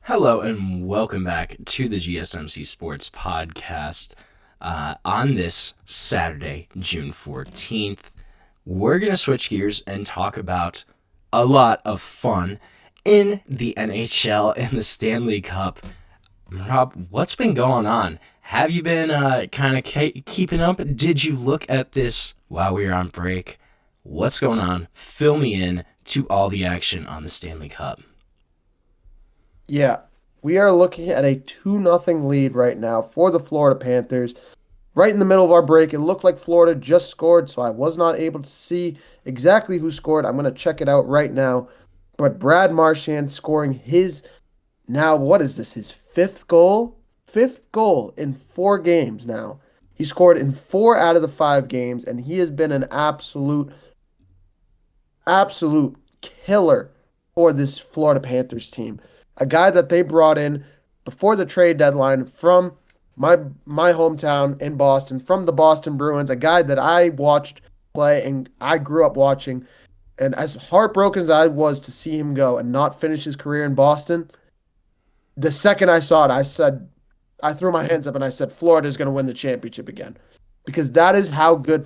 Hello and welcome back to the GSMC Sports Podcast. On this Saturday, June 14th, we're going to switch gears and talk about a lot of fun in the NHL and the Stanley Cup. Rob, what's been going on? Have you been kind of keeping up? Did you look at this while we were on break? What's going on? Fill me in to all the action on the Stanley Cup. Yeah, we are looking at a 2-0 lead right now for the Florida Panthers. Right in the middle of our break, it looked like Florida just scored, so I was not able to see exactly who scored. I'm going to check it out right now. But Brad Marchand scoring his, now what is this, his fifth goal? Fifth goal in 4 games now. He scored in 4 out of the 5 games, and he has been an absolute killer for this Florida Panthers team. A guy that they brought in before the trade deadline from my hometown in Boston, from the Boston Bruins, a guy that I watched play and I grew up watching. And as heartbroken as I was to see him go and not finish his career in Boston, the second I saw it, I threw my hands up and I said, Florida's going to win the championship again. Because that is how good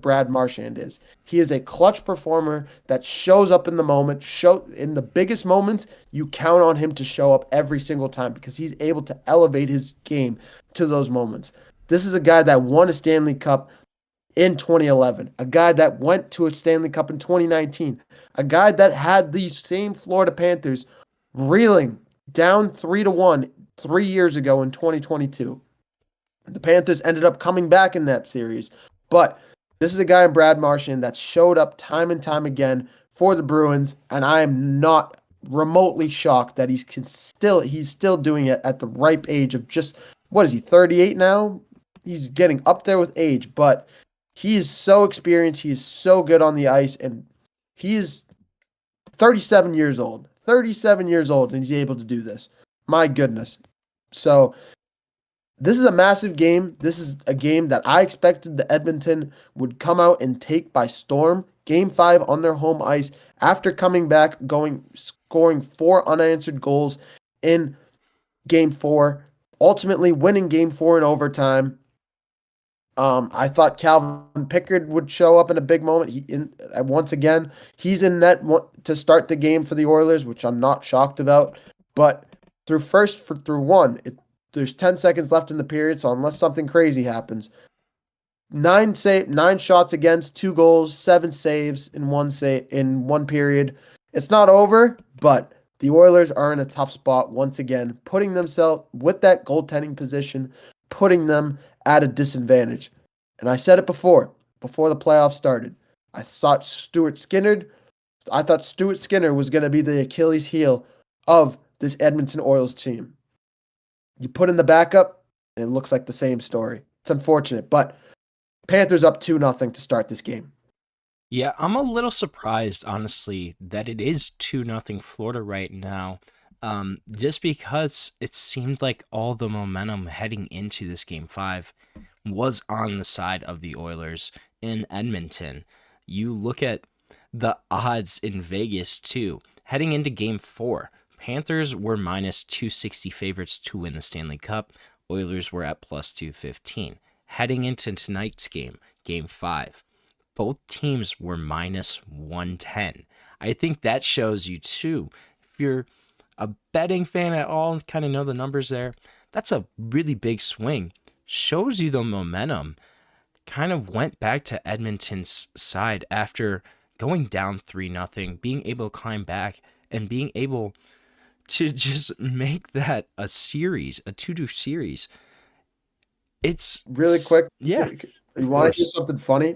Brad Marchand is. He is a clutch performer that shows up in the moment. In the biggest moments, you count on him to show up every single time because he's able to elevate his game to those moments. This is a guy that won a Stanley Cup in 2011, a guy that went to a Stanley Cup in 2019, a guy that had these same Florida Panthers reeling down 3-1 3 years ago in 2022. The Panthers ended up coming back in that series. But this is a guy in Brad Marchand that showed up time and time again for the Bruins, and I am not remotely shocked that he's still doing it at the ripe age of just, what is he, 38 now? He's getting up there with age, but he is so experienced. He is so good on the ice, and he is 37 years old. 37 years old, and he's able to do this. My goodness. So this is a massive game. This is a game that I expected the Edmonton would come out and take by storm. Game 5 on their home ice after coming back, scoring 4 unanswered goals in Game 4, ultimately winning Game 4 in overtime. I thought Calvin Pickard would show up in a big moment. Once again, he's in net to start the game for the Oilers, which I'm not shocked about. But through one, there's 10 seconds left in the period, so unless something crazy happens, 9 shots against, 2 goals, 7 saves in one period. It's not over, but the Oilers are in a tough spot once again, putting themselves with that goaltending position, putting them at a disadvantage. And I said it before the playoffs started. I thought Stuart Skinner was going to be the Achilles heel of this Edmonton Oilers team. You put in the backup, and it looks like the same story. It's unfortunate, but Panthers up 2-0 to start this game. Yeah, I'm a little surprised, honestly, that it is 2-0 Florida right now, just because it seemed like all the momentum heading into this Game 5 was on the side of the Oilers in Edmonton. You look at the odds in Vegas, too. Heading into Game 4, Panthers were minus 260 favorites to win the Stanley Cup. Oilers were at plus 215. Heading into tonight's game, Game 5, both teams were minus 110. I think that shows you, too, if you're a betting fan at all, kind of know the numbers there, that's a really big swing. Shows you the momentum kind of went back to Edmonton's side after going down 3-0, being able to climb back and being able to just make that a series, a 2-2 series. It's really quick. Yeah. You want to hear something funny?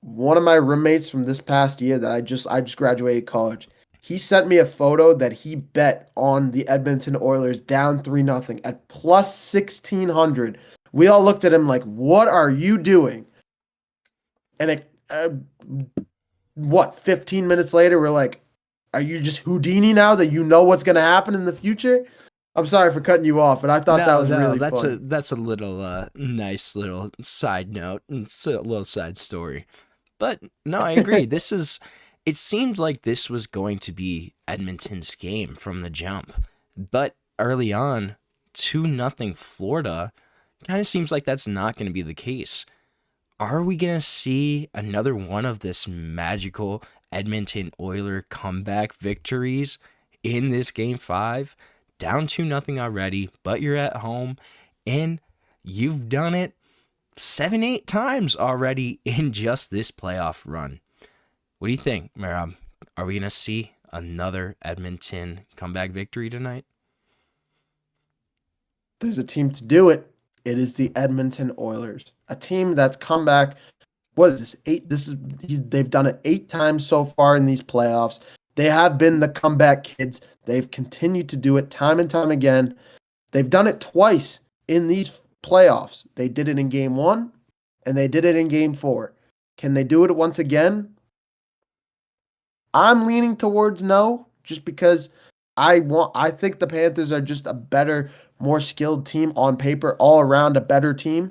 One of my roommates from this past year that I just graduated college, he sent me a photo that he bet on the Edmonton Oilers down 3-0 at plus 1,600. We all looked at him like, what are you doing? And 15 minutes later, we're like, are you just Houdini now that you know what's going to happen in the future? I'm sorry for cutting you off, but I thought that was really funny. That's a little nice little side note. It's a little side story. But no, I agree. It seemed like this was going to be Edmonton's game from the jump. But early on, 2-0 Florida, kind of seems like that's not going to be the case. Are we going to see another one of this magical Edmonton Oilers comeback victories in this game 5? Down 2-0 already, but you're at home, and you've done it 7-8 times already in just this playoff run. What do you think, Merab? Are we going to see another Edmonton comeback victory tonight? There's a team to do it. It is the Edmonton Oilers, a team that's come back. What is this? They've done it 8 times so far in these playoffs. They have been the comeback kids. They've continued to do it time and time again. They've done it twice in these playoffs. They did it in game 1 and they did it in game 4. Can they do it once again? I'm leaning towards no, just because I think the Panthers are just a better, more skilled team on paper, all around a better team.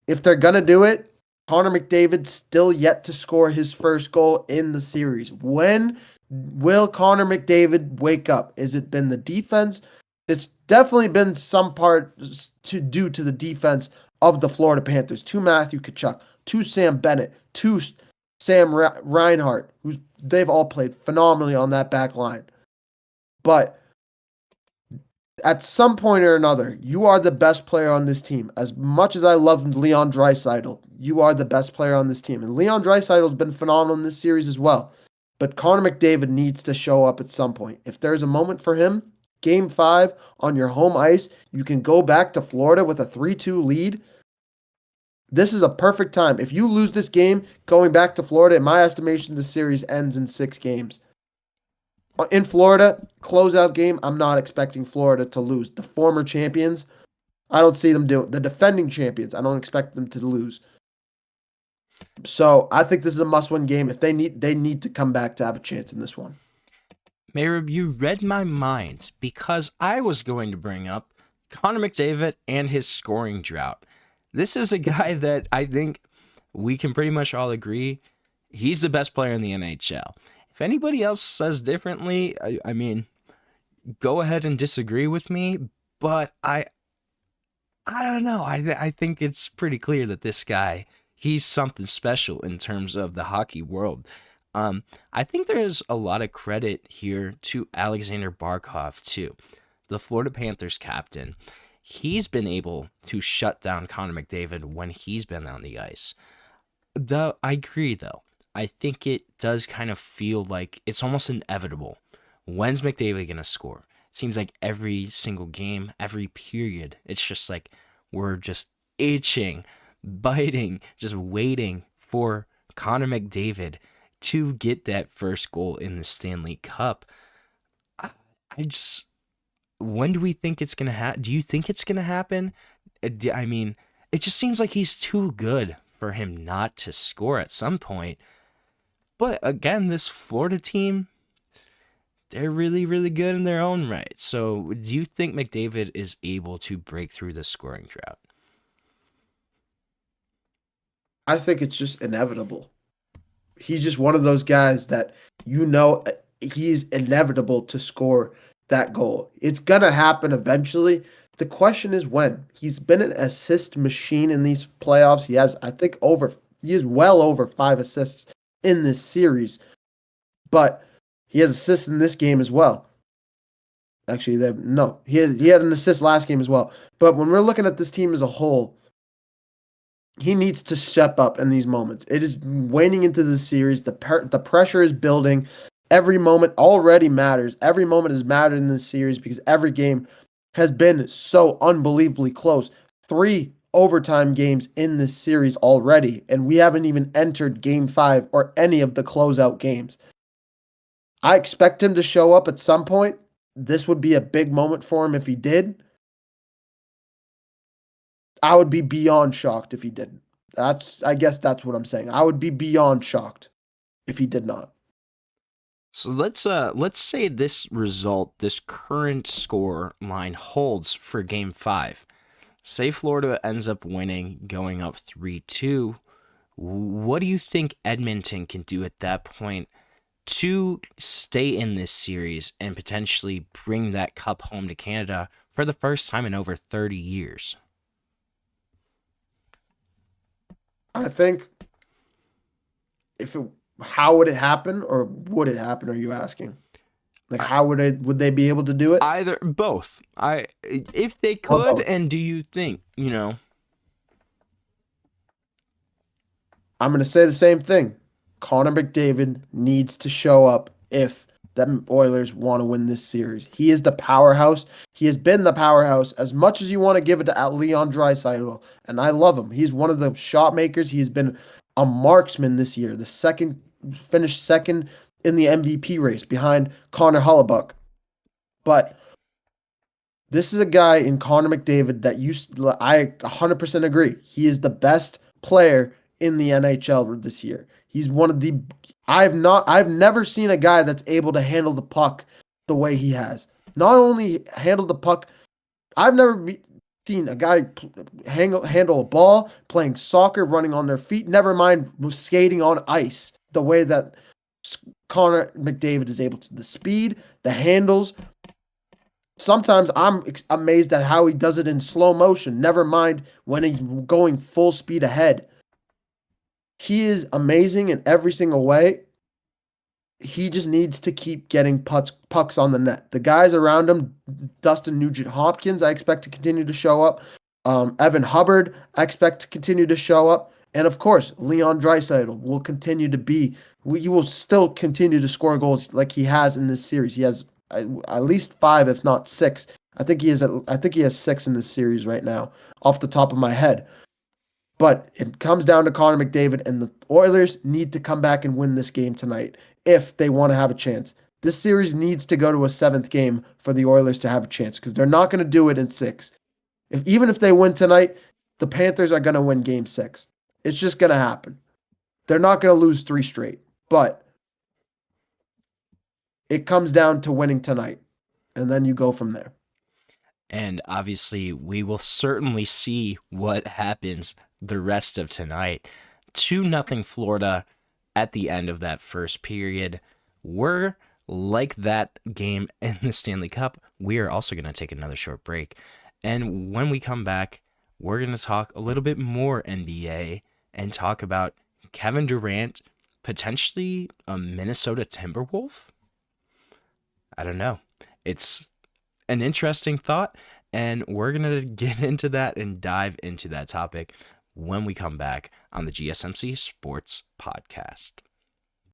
If they're going to do it, Connor McDavid still yet to score his first goal in the series. When will Connor McDavid wake up? Has it been the defense? It's definitely been some part due to the defense of the Florida Panthers. To Matthew Tkachuk, to Sam Bennett, to Sam Reinhart, they've all played phenomenally on that back line. But at some point or another, you are the best player on this team. As much as I love Leon Draisaitl, you are the best player on this team. And Leon Draisaitl has been phenomenal in this series as well. But Connor McDavid needs to show up at some point. If there's a moment for him, Game 5 on your home ice, you can go back to Florida with a 3-2 lead. This is a perfect time. If you lose this game, going back to Florida, in my estimation, the series ends in 6 games. In Florida, closeout game, I'm not expecting Florida to lose. The former champions, I don't see them do it. The defending champions, I don't expect them to lose. So I think this is a must-win game. If they need to come back to have a chance in this one. Merab, you read my mind because I was going to bring up Connor McDavid and his scoring drought. This is a guy that I think we can pretty much all agree he's the best player in the NHL. If anybody else says differently, I mean, go ahead and disagree with me, but I don't know. I think it's pretty clear that this guy, he's something special in terms of the hockey world. I think there's a lot of credit here to Aleksander Barkov too, the Florida Panthers captain. He's been able to shut down Connor McDavid when he's been on the ice. I agree though. I think it does kind of feel like it's almost inevitable. When's McDavid going to score? It seems like every single game, every period, it's just like we're just itching, biting, just waiting for Connor McDavid to get that first goal in the Stanley Cup. When do we think it's going to happen? Do you think it's going to happen? I mean, it just seems like he's too good for him not to score at some point. But again, this Florida team, they're really, really good in their own right. So do you think McDavid is able to break through the scoring drought? I think it's just inevitable. He's just one of those guys that he's inevitable to score that goal. It's going to happen eventually. The question is when. He's been an assist machine in these playoffs. He has, I think, he is well over 5 assists in this series, but he has assists in this game as well. Actually, he had an assist last game as well. But when we're looking at this team as a whole, he needs to step up in these moments. It is waning into the series. The pressure is building. Every moment already matters. Every moment has mattered in this series because every game has been so unbelievably close. 3 overtime games in this series already, and we haven't even entered Game 5 or any of the closeout games. I expect him to show up at some point. This would be a big moment for him if he did. I would be beyond shocked if he didn't. I guess that's what I'm saying. I would be beyond shocked if he did not. So let's say this result, this current score line holds for Game 5. Say Florida ends up winning, going up 3-2. What do you think Edmonton can do at that point to stay in this series and potentially bring that cup home to Canada for the first time in over 30 years? I think how would it happen, or would it happen? Are you asking? Like, how would they be able to do it? Either, both. If they Or could, both? and do you think, I'm going to say the same thing. Connor McDavid needs to show up if the Oilers want to win this series. He is the powerhouse. He has been the powerhouse as much as you want to give it to Leon Draisaitl, and I love him. He's one of the shot makers. He's been a marksman this year. Finished second in the MVP race behind Connor Hellebuck. But this is a guy in Connor McDavid that I 100% agree. He is the best player in the NHL this year. He's one of the I've never seen a guy that's able to handle the puck the way he has. Not only handle the puck, I've never seen a guy handle a ball, playing soccer, running on their feet, never mind skating on ice the way that Connor McDavid is able to. The speed, the handles. Sometimes I'm amazed at how he does it in slow motion, never mind when he's going full speed ahead. He is amazing in every single way. He just needs to keep getting pucks on the net. The guys around him, Dustin Nugent-Hopkins, I expect to continue to show up. Evan Hubbard, I expect to continue to show up. And of course, Leon Draisaitl will continue to be. He will still continue to score goals like he has in this series. He has at least 5, if not 6. I think he has 6 in this series right now, off the top of my head. But it comes down to Connor McDavid, and the Oilers need to come back and win this game tonight if they want to have a chance. This series needs to go to a 7th game for the Oilers to have a chance, because they're not going to do it in 6. Even if they win tonight, the Panthers are going to win Game 6. It's just going to happen. They're not going to lose 3 straight, but it comes down to winning tonight, and then you go from there. And obviously, we will certainly see what happens the rest of tonight. 2-0 Florida at the end of that first period. We're like that game in the Stanley Cup. We are also going to take another short break. And when we come back, we're going to talk a little bit more NBA and talk about Kevin Durant, potentially a Minnesota Timberwolf. I don't know. It's an interesting thought, and we're going to get into that and dive into that topic when we come back on the GSMC Sports Podcast.